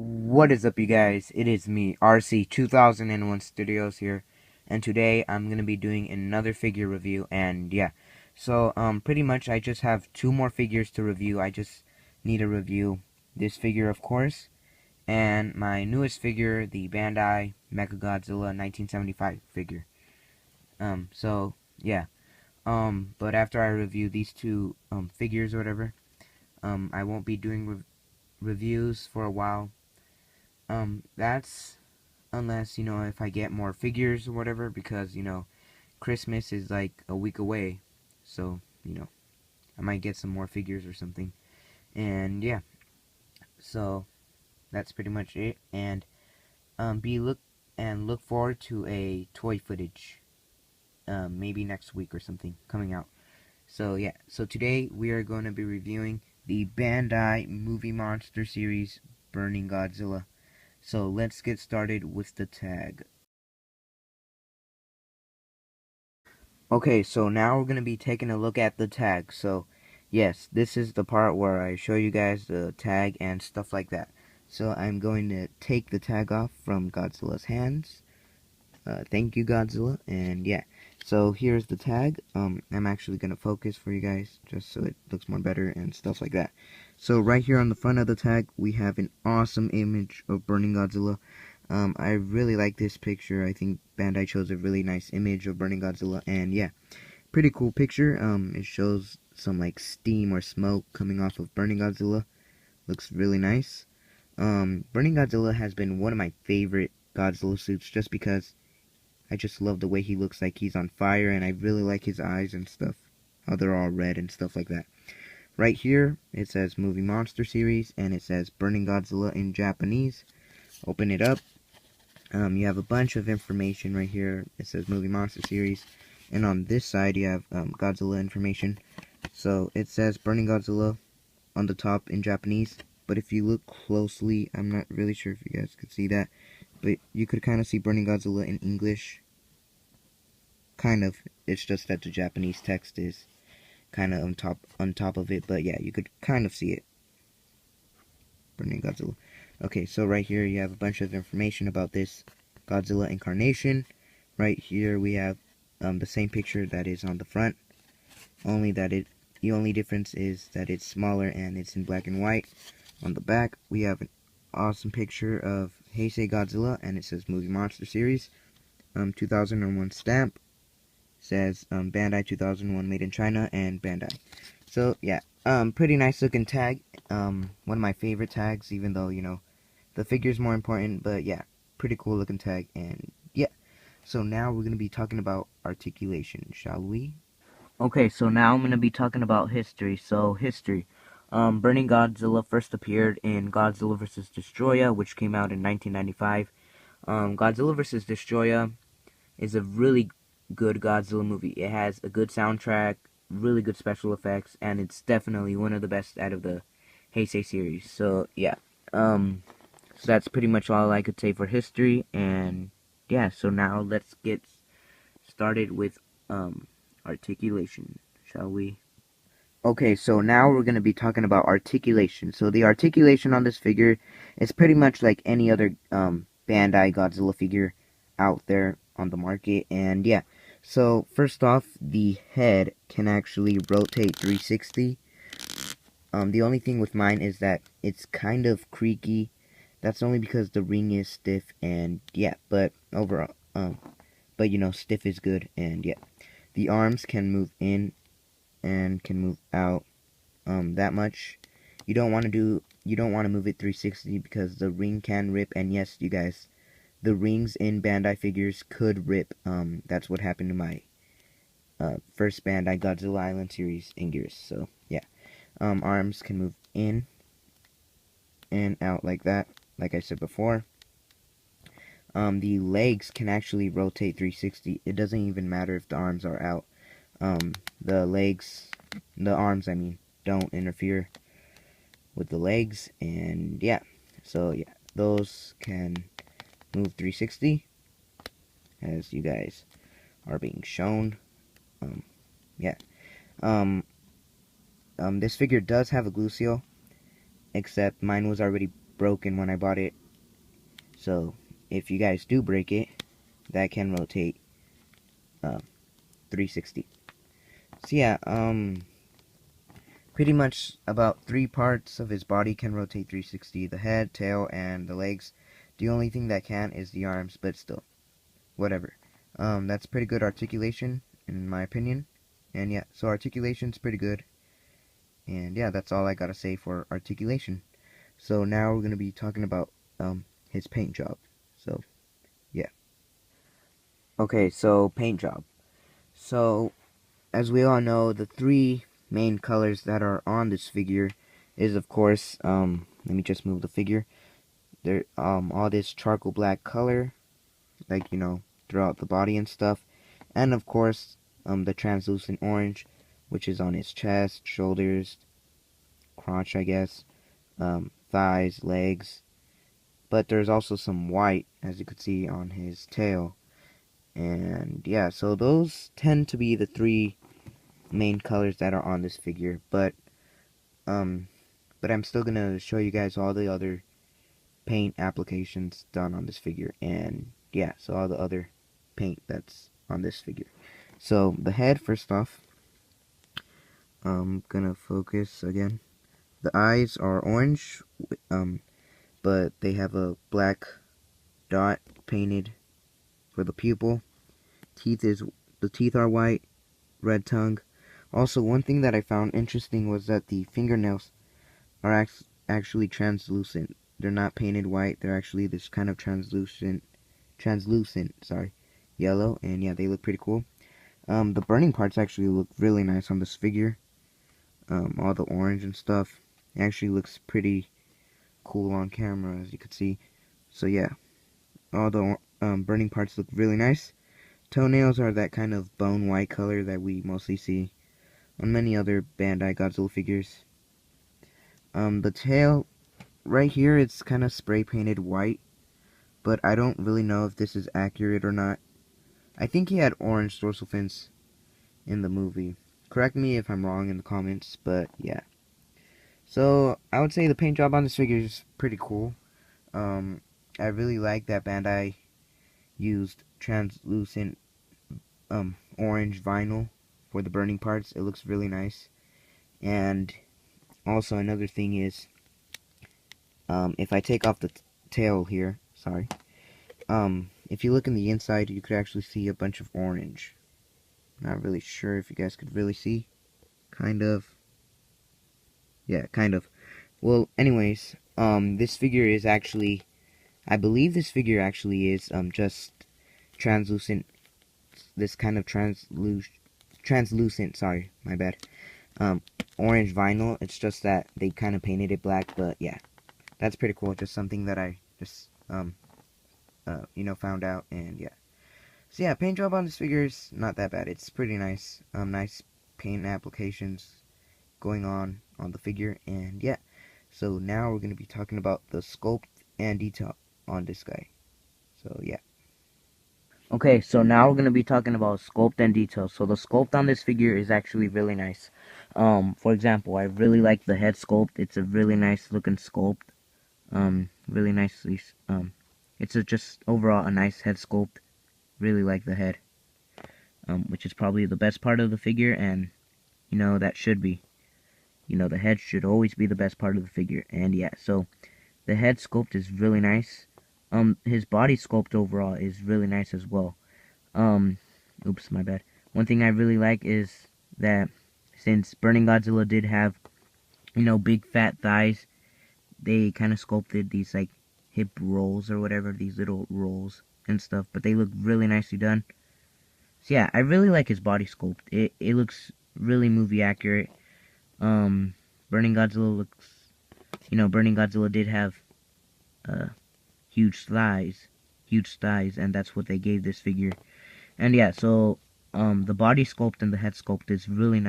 What is up, you guys? It is me, RC 2001 Studios here, and today I'm gonna be doing another figure review. And yeah, so pretty much I just have two more figures to review. I just need to review this figure, of course, and my newest figure, the Bandai Mechagodzilla 1975 figure. So yeah, but after I review these two figures or whatever, I won't be doing reviews for a while. That's unless, if I get more figures or whatever, because, Christmas is like a week away. So, I might get some more figures or something. And yeah, so that's pretty much it. And look forward to a toy footage, maybe next week or something coming out. So yeah, so today we are going to be reviewing the Bandai Movie Monster series Burning Godzilla. So let's get started with the tag. Okay, so now we're going to be taking a look at the tag. So, yes, this is the part where I show you guys the tag and stuff like that. So, I'm going to take the tag off from Godzilla's hands. Thank you, Godzilla. And yeah, so here's the tag. I'm actually going to focus for you guys just so it looks more better and stuff like that. So, right here on the front of the tag, we have an awesome image of Burning Godzilla. I really like this picture. I think Bandai chose a really nice image of Burning Godzilla, and yeah, pretty cool picture. It shows some like steam or smoke coming off of Burning Godzilla. Looks really nice. Burning Godzilla has been one of my favorite Godzilla suits just because I just love the way he looks like he's on fire, and I really like his eyes and stuff. How they're all red and stuff like that. Right here, it says Movie Monster Series, and it says Burning Godzilla in Japanese. Open it up. You have a bunch of information right here. It says Movie Monster Series. And on this side, you have Godzilla information. So it says Burning Godzilla on the top in Japanese. But if you look closely, I'm not really sure if you guys could see that. But you could kind of see Burning Godzilla in English. Kind of. It's just that the Japanese text is kind of on top of it. But yeah, you could kind of see it. Burning Godzilla. Okay, so right here you have a bunch of information about this Godzilla incarnation. Right here we have the same picture that is on the front, only that the only difference is that it's smaller and it's in black and white. On the back we have an awesome picture of Heisei Godzilla, and it says Movie Monster Series, 2001 stamp. Says Bandai 2001 made in China and Bandai. So yeah, pretty nice looking tag. One of my favorite tags, even though the figure's more important, but yeah, pretty cool looking tag. And yeah, so now we're gonna be talking about articulation, shall we? Okay, so now I'm gonna be talking about history. So history. Burning Godzilla first appeared in Godzilla vs. Destroya, which came out in 1995. Godzilla vs. Destroya is a really good Godzilla movie. It has a good soundtrack, really good special effects, and it's definitely one of the best out of the Heisei series. So yeah, so that's pretty much all I could say for history. And yeah, so now let's get started with articulation, shall we? Okay, so now we're going to be talking about articulation. So the articulation on this figure is pretty much like any other Bandai Godzilla figure out there on the market. And yeah, so first off, the head can actually rotate 360. The only thing with mine is that it's kind of creaky. That's only because the ring is stiff, and yeah, but overall, stiff is good. And yeah, the arms can move in and can move out that much. You don't want to move it 360 because the ring can rip. And yes, you guys, the rings in Bandai figures could rip. That's what happened to my first Bandai Godzilla Island series in Gears. So yeah, arms can move in and out like that, like I said before. The legs can actually rotate 360. It doesn't even matter if the arms are out. The arms, I mean, don't interfere with the legs. And yeah, so yeah, those can move 360 as you guys are being shown. Yeah. This figure does have a glue seal, except mine was already broken when I bought it. So if you guys do break it, that can rotate 360. So yeah, pretty much about 3 parts of his body can rotate 360. The head, tail, and the legs. The only thing that can is the arms, but still, whatever. That's pretty good articulation, in my opinion. And yeah, so articulation's pretty good. And yeah, that's all I gotta say for articulation. So now we're gonna be talking about his paint job. So yeah. Okay, so paint job. So as we all know, the 3 main colors that are on this figure is, of course, let me just move the figure. There, all this charcoal black color, like, you know, throughout the body and stuff, and of course, the translucent orange, which is on his chest, shoulders, crotch, I guess, thighs, legs. But there's also some white, as you could see, on his tail. And yeah, so those tend to be the 3 main colors that are on this figure, but I'm still gonna show you guys all the other paint applications done on this figure, and yeah, so all the other paint that's on this figure. So the head, first off, I'm gonna focus again. The eyes are orange, but they have a black dot painted for the pupil. The teeth are white, red tongue. Also, one thing that I found interesting was that the fingernails are actually translucent. They're not painted white. They're actually this kind of translucent, sorry, yellow. And yeah, they look pretty cool. The burning parts actually look really nice on this figure. All the orange and stuff. It actually looks pretty cool on camera, as you could see. So yeah, all the burning parts look really nice. Toenails are that kind of bone white color that we mostly see on many other Bandai Godzilla figures. The tail, right here, it's kind of spray painted white, but I don't really know if this is accurate or not. I think he had orange dorsal fins in the movie. Correct me if I'm wrong in the comments, but yeah. So, I would say the paint job on this figure is pretty cool. I really like that Bandai used translucent orange vinyl for the burning parts. It looks really nice. And also another thing is, if I take off the tail here, sorry, if you look in the inside, you could actually see a bunch of orange. Not really sure if you guys could really see. Kind of. Yeah, kind of. Well, anyways, this figure is actually, I believe this figure actually is, just translucent, this kind of translucent, sorry, my bad, orange vinyl. It's just that they kind of painted it black, but yeah, that's pretty cool. Just something that I just, you know, found out, and yeah. So yeah, paint job on this figure is not that bad. It's pretty nice. Nice paint applications going on the figure, and yeah. So now we're going to be talking about the sculpt and detail on this guy. So yeah. Okay, so now we're going to be talking about sculpt and detail. So the sculpt on this figure is actually really nice. For example, I really like the head sculpt. It's a really nice looking sculpt. Really nicely, it's just overall a nice head sculpt. Really like the head, which is probably the best part of the figure, and you know, that should be. You know, the head should always be the best part of the figure, and yeah, so the head sculpt is really nice. His body sculpt overall is really nice as well. Oops, my bad. One thing I really like is that since Burning Godzilla did have, you know, big fat thighs, they kind of sculpted these like hip rolls or whatever, these little rolls and stuff, but they look really nicely done. So yeah, I really like his body sculpt. It looks really movie accurate. Burning Godzilla looks, you know, Burning Godzilla did have huge thighs, and that's what they gave this figure. And yeah, so the body sculpt and the head sculpt is really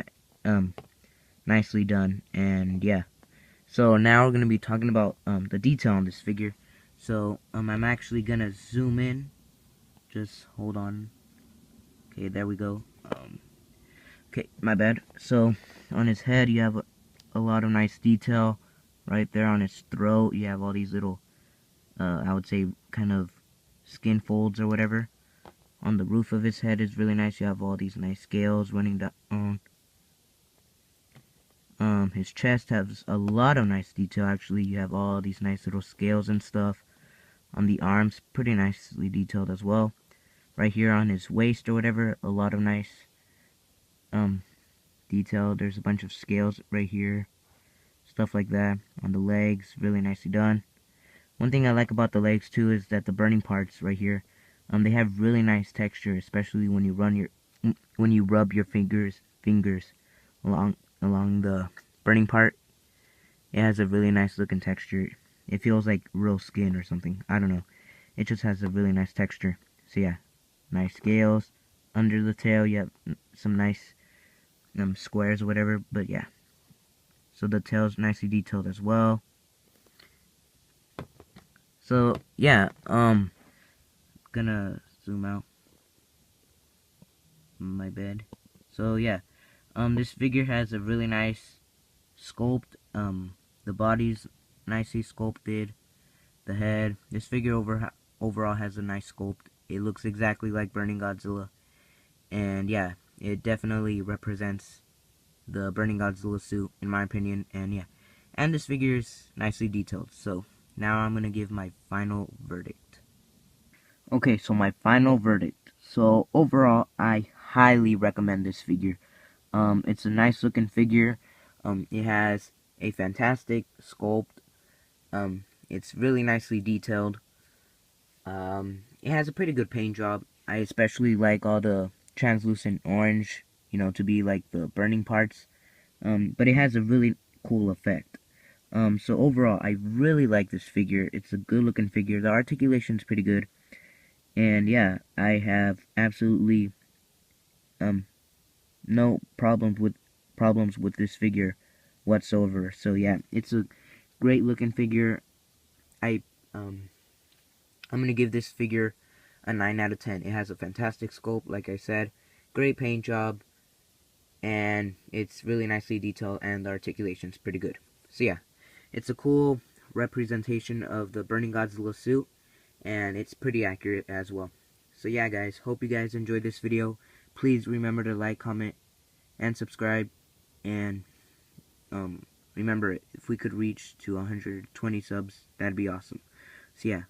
nicely done, and yeah. So now we're gonna be talking about the detail on this figure. So I'm actually gonna zoom in. Just hold on. Okay, there we go. Okay, my bad. So on his head, you have a lot of nice detail. Right there on his throat, you have all these little, I would say, kind of skin folds or whatever. On the roof of his head is really nice. You have all these nice scales running down. His chest has a lot of nice detail. Actually, you have all these nice little scales and stuff. On the arms, pretty nicely detailed as well. Right here on his waist or whatever, a lot of nice detail. There's a bunch of scales right here, stuff like that. On the legs, really nicely done. One thing I like about the legs too is that the burning parts right here, they have really nice texture, especially when you rub your fingers along the burning part. It has a really nice looking texture. It feels like real skin or something. I don't know. It just has a really nice texture. So yeah, nice scales. Under the tail, you have some nice squares or whatever. But yeah, so the tail's nicely detailed as well. So yeah, gonna zoom out. My bed. So yeah, this figure has a really nice sculpt. The body's nicely sculpted. The head. This figure overall has a nice sculpt. It looks exactly like Burning Godzilla. And yeah, it definitely represents the Burning Godzilla suit, in my opinion. And yeah, and this figure is nicely detailed. So now I'm going to give my final verdict. Okay, so my final verdict. So overall, I highly recommend this figure. It's a nice looking figure. It has a fantastic sculpt. It's really nicely detailed. It has a pretty good paint job. I especially like all the translucent orange, to be like the burning parts. But it has a really cool effect. So overall, I really like this figure. It's a good looking figure. The articulation's pretty good. And yeah, I have absolutely no problems with this figure whatsoever. So yeah, it's a great looking figure. I I'm gonna give this figure a 9 out of 10. It has a fantastic sculpt, like I said, great paint job, and it's really nicely detailed, and the articulation's pretty good. So yeah, it's a cool representation of the Burning Godzilla suit, and it's pretty accurate as well. So yeah, guys, hope you guys enjoyed this video. Please remember to like, comment, and subscribe, and remember, if we could reach to 120 subs, that'd be awesome. So yeah,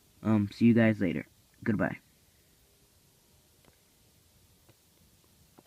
see you guys later. Goodbye.